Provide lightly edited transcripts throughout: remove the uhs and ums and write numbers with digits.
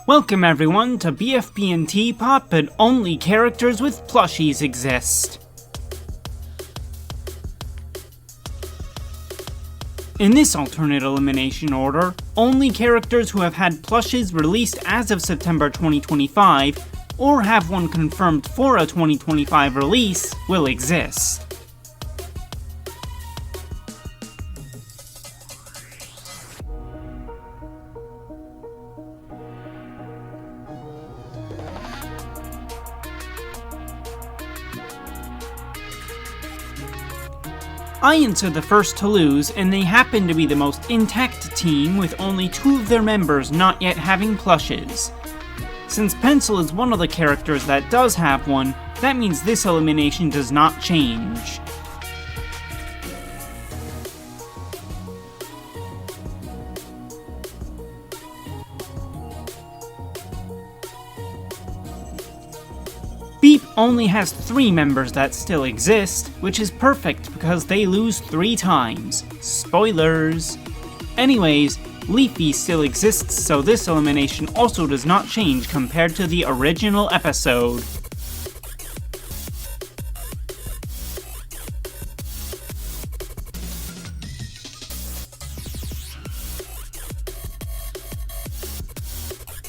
Welcome everyone to BFB and TPOT, but only characters with plushies exist. In this alternate elimination order, only characters who have had plushes released as of September 2025, or have one confirmed for a 2025 release, will exist. Ions are the first to lose, and they happen to be the most intact team with only 2 of their members not yet having plushes. Since Pencil is one of the characters that does have one, that means this elimination does not change. Beep only has 3 members that still exist, which is perfect because they lose 3 times. Spoilers! Anyways, Leafy still exists, so this elimination also does not change compared to the original episode.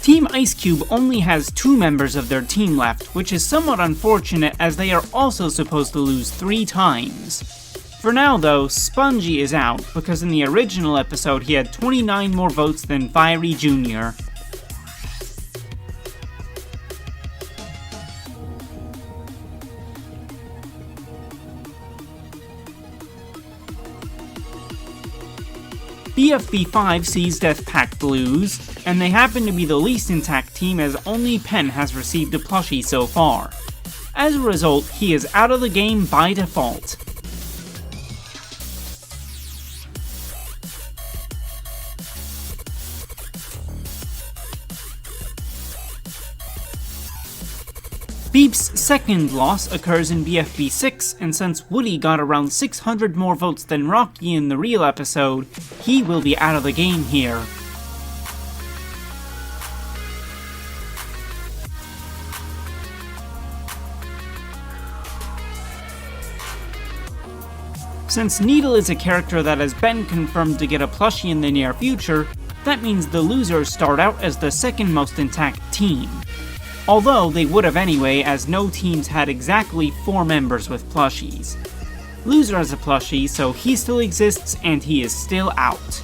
Team Ice Cube only has 2 members of their team left, which is somewhat unfortunate as they are also supposed to lose 3 times. For now though, Spongy is out, because in the original episode he had 29 more votes than Fiery Jr. BFB 5 sees Death Pact lose, and they happen to be the least intact team as only Pen has received a plushie so far. As a result, he is out of the game by default. Beep's second loss occurs in BFB 6, and since Woody got around 600 more votes than Rocky in the real episode, he will be out of the game here. Since Needle is a character that has been confirmed to get a plushie in the near future, that means the losers start out as the second most intact team. Although they would have anyway, as no teams had exactly 4 members with plushies. Loser has a plushie, so he still exists and he is still out.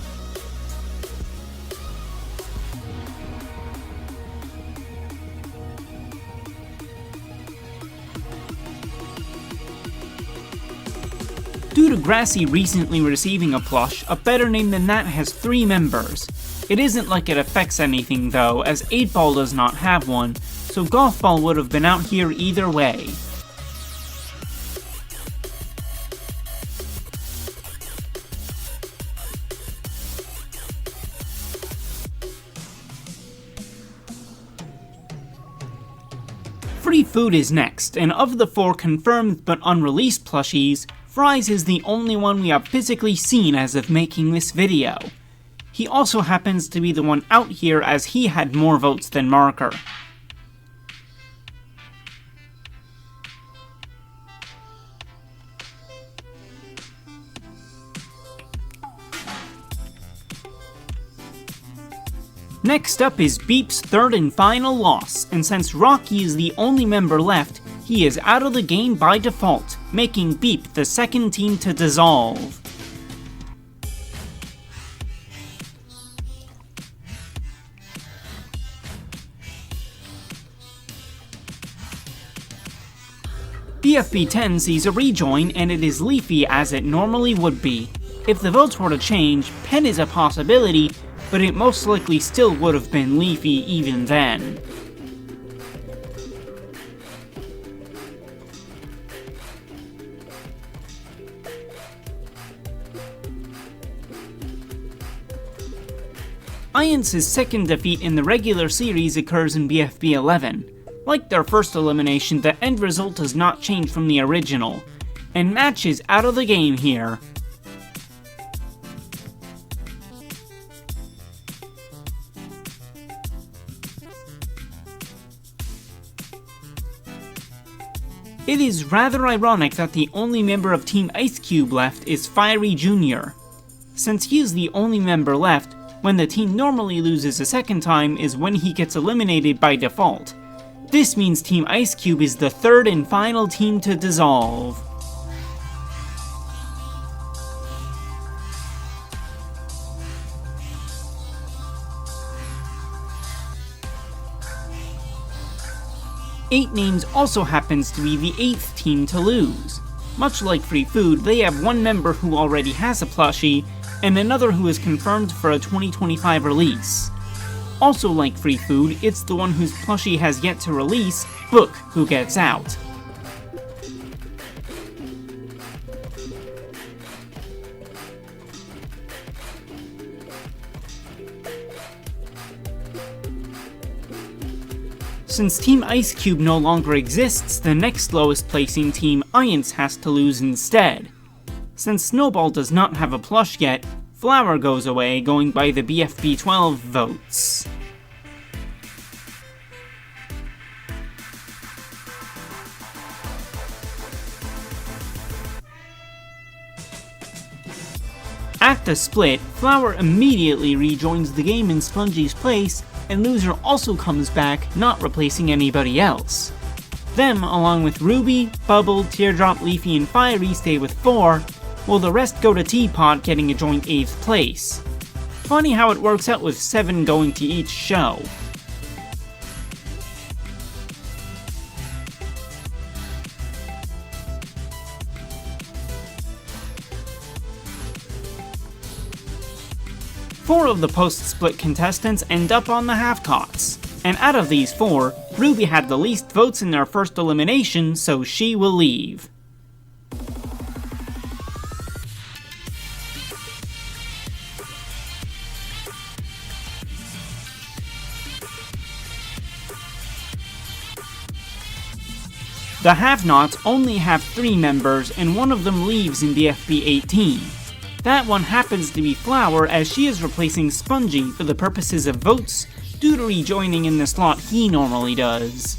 Due to Grassy recently receiving a plush, a better name than that has 3 members. It isn't like it affects anything though, as 8-Ball does not have one, so Golf Ball would have been out here either way. Free Food is next, and of the 4 confirmed but unreleased plushies, Fries is the only one we have physically seen as of making this video. He also happens to be the one out here as he had more votes than Marker. Next up is Beep's third and final loss, and since Rocky is the only member left, he is out of the game by default, making Beep the second team to dissolve. BFB 10 sees a rejoin, and it is Leafy as it normally would be. If the votes were to change, Pen is a possibility, but it most likely still would have been Leafy even then. Ions' second defeat in the regular series occurs in BFB 11. Like their first elimination, the end result does not change from the original, and Match is out of the game here. It is rather ironic that the only member of Team Ice Cube left is Fiery Jr. Since he is the only member left, when the team normally loses a second time is when he gets eliminated by default. This means Team Ice Cube is the third and final team to dissolve. Eight Names also happens to be the 8th team to lose. Much like Free Food, they have one member who already has a plushie, and another who is confirmed for a 2025 release. Also like Free Food, it's the one whose plushie has yet to release, Book, who gets out. Since Team Ice Cube no longer exists, the next lowest placing team, Iance, has to lose instead. Since Snowball does not have a plush yet, Flower goes away, going by the BFB 12 votes. At the split, Flower immediately rejoins the game in Spongie's place, and Loser also comes back, not replacing anybody else. Them, along with Ruby, Bubble, Teardrop, Leafy, and Fiery, stay with 4, while the rest go to TPOT, getting a joint 8th place. Funny how it works out with 7 going to each show. Four of the post-split contestants end up on the half-cots, and out of these 4, Ruby had the least votes in their first elimination, so she will leave. The Have-Nots only have 3 members, and one of them leaves in BFB 18. That one happens to be Flower, as she is replacing Spongy for the purposes of votes, due to rejoining in the slot he normally does.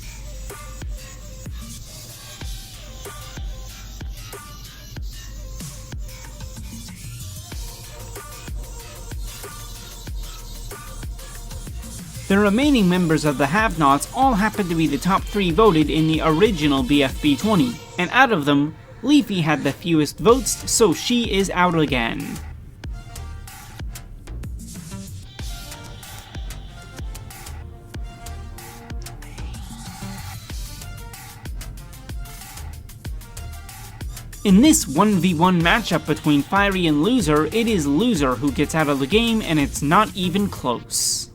The remaining members of the Have-Nots all happen to be the top 3 voted in the original BFB 20, and out of them, Leafy had the fewest votes, so she is out again. In this 1v1 matchup between Fiery and Loser, it is Loser who gets out of the game, and it's not even close.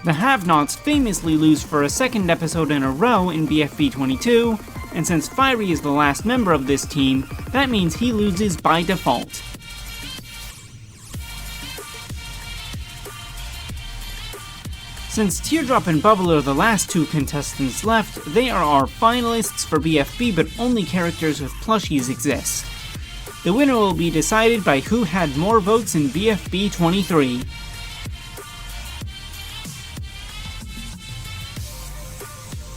The Have-Nots famously lose for a second episode in a row in BFB 22, and since Fiery is the last member of this team, that means he loses by default. Since Teardrop and Bubble are the last 2 contestants left, they are our finalists for BFB, but only characters with plushies exist. The winner will be decided by who had more votes in BFB 23.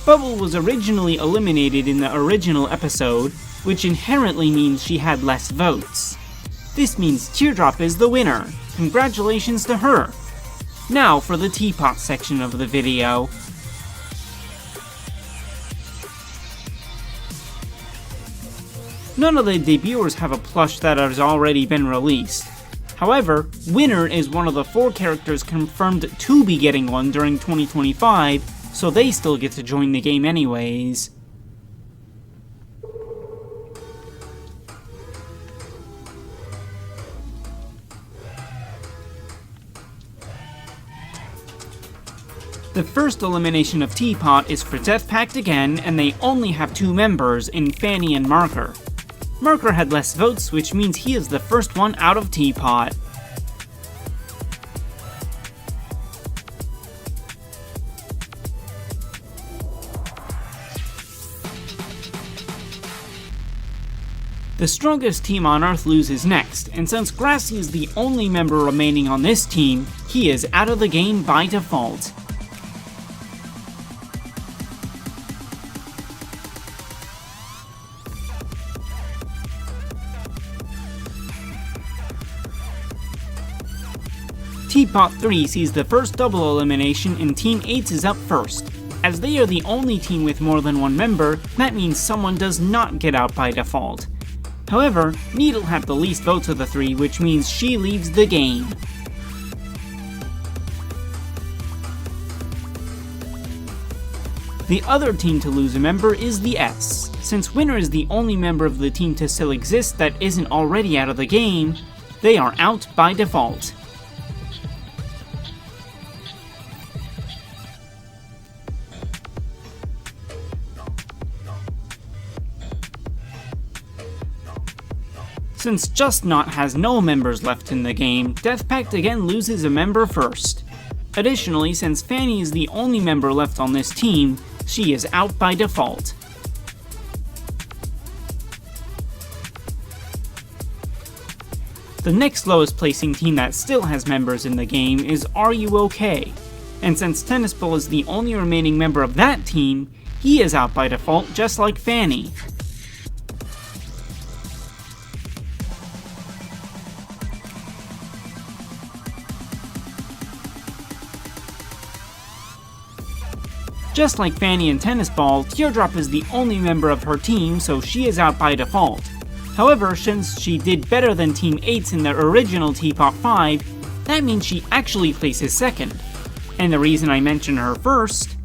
Bubble was originally eliminated in the original episode, which inherently means she had less votes. This means Teardrop is the winner. Congratulations to her! Now for the TPOT section of the video. None of the debuters have a plush that has already been released. However, Winner is one of the 4 characters confirmed to be getting one during 2025, so they still get to join the game anyways. The first elimination of TPOT is for Death Pact again, and they only have 2 members in Fanny and Marker. Marker had less votes, which means he is the first one out of TPOT. The strongest team on Earth loses next, and since Grassy is the only member remaining on this team, he is out of the game by default. TPOT 3 sees the first double elimination and Team 8 is up first. As they are the only team with more than one member, that means someone does not get out by default. However, Needle had the least votes of the three, which means she leaves the game. The other team to lose a member is the S. Since Winner is the only member of the team to still exist that isn't already out of the game, they are out by default. Since Just Not has no members left in the game, Death Pact again loses a member first. Additionally, since Fanny is the only member left on this team, she is out by default. The next lowest placing team that still has members in the game is Are You OK? And since Tennis Ball is the only remaining member of that team, he is out by default just like Fanny. Just like Fanny and Tennis Ball, Teardrop is the only member of her team, so she is out by default. However, since she did better than Team 8's in the original TPOT 5, that means she actually places second. And the reason I mention her first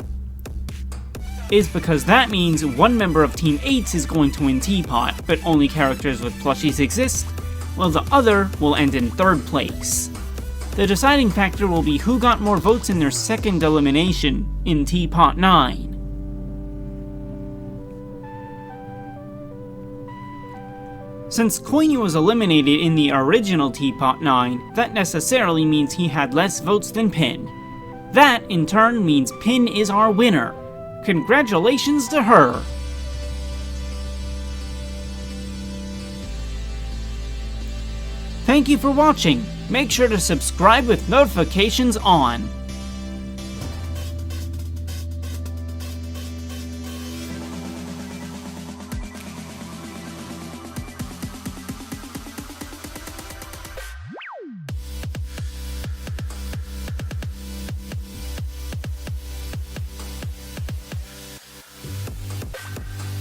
is because that means one member of Team 8's is going to win TPOT, but only characters with plushies exist, while the other will end in third place. The deciding factor will be who got more votes in their second elimination in TPOT 9. Since Koinu was eliminated in the original TPOT 9, that necessarily means he had less votes than Pin. That, in turn, means Pin is our winner. Congratulations to her! Thank you for watching. Make sure to subscribe with notifications on.